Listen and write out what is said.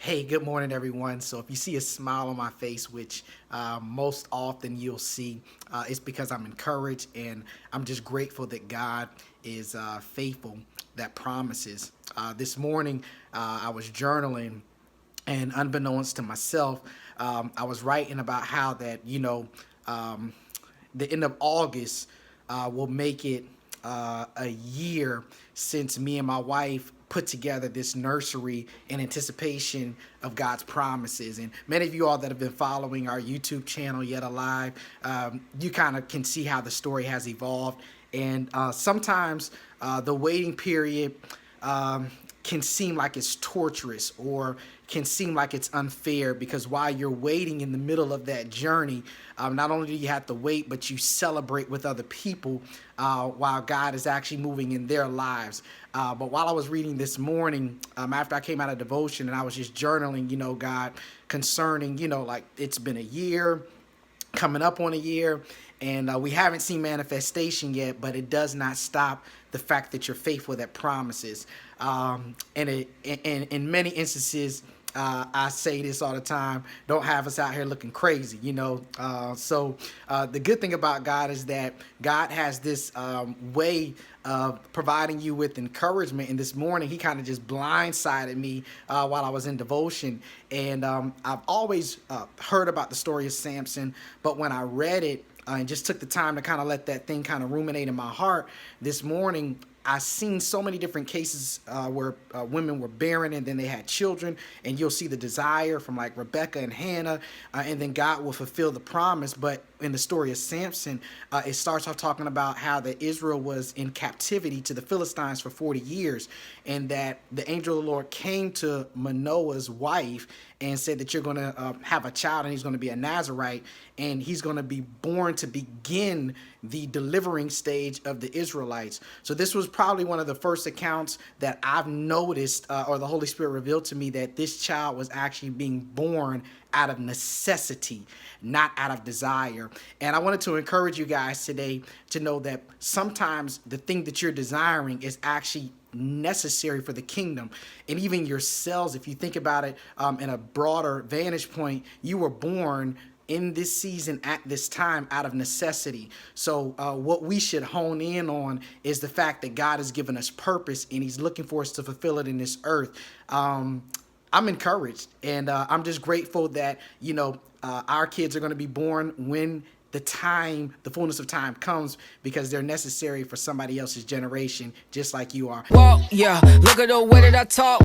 Hey, good morning, everyone. So if you see a smile on my face, which most often you'll see, it's because I'm encouraged and I'm just grateful that God is faithful, that promises. This morning, I was journaling, and unbeknownst to myself, I was writing about how that, the end of August will make it a year since me and my wife put together this nursery in anticipation of God's promises. And many of you all that have been following our YouTube channel, Yet Alive, you kind of can see how the story has evolved. And sometimes the waiting period can seem like it's torturous or can seem like it's unfair, because while you're waiting in the middle of that journey, not only do you have to wait, but you celebrate with other people while God is actually moving in their lives. But while I was reading this morning, after I came out of devotion, and I was just journaling, God, concerning, like it's been a year, coming up on a year, and we haven't seen manifestation yet, but it does not stop the fact that you're faithful that promises. And in many instances, I say this all the time, don't have us out here looking crazy, So the good thing about God is that God has this way of providing you with encouragement. And this morning, he kind of just blindsided me while I was in devotion. And I've always heard about the story of Samson, but when I read it, and just took the time to kind of let that thing kind of ruminate in my heart this morning, I've seen so many different cases where women were barren and then they had children, and you'll see the desire from like Rebecca and Hannah, and then God will fulfill the promise. But in the story of Samson, it starts off talking about how that Israel was in captivity to the Philistines for 40 years, and that the angel of the Lord came to Manoah's wife and said that you're going to have a child, and he's going to be a Nazarite, and he's going to be born to begin the delivering stage of the Israelites. So this was probably one of the first accounts that I've noticed, or the Holy Spirit revealed to me, that this child was actually being born out of necessity, not out of desire. And I wanted to encourage you guys today to know that sometimes the thing that you're desiring is actually necessary for the kingdom. And even yourselves, if you think about it in a broader vantage point, you were born in this season at this time out of necessity. So what we should hone in on is the fact that God has given us purpose, and he's looking for us to fulfill it in this earth. I'm encouraged, and I'm just grateful that, our kids are going to be born when the fullness of time comes, because they're necessary for somebody else's generation, just like you are. Well, yeah, look at the way that I talk.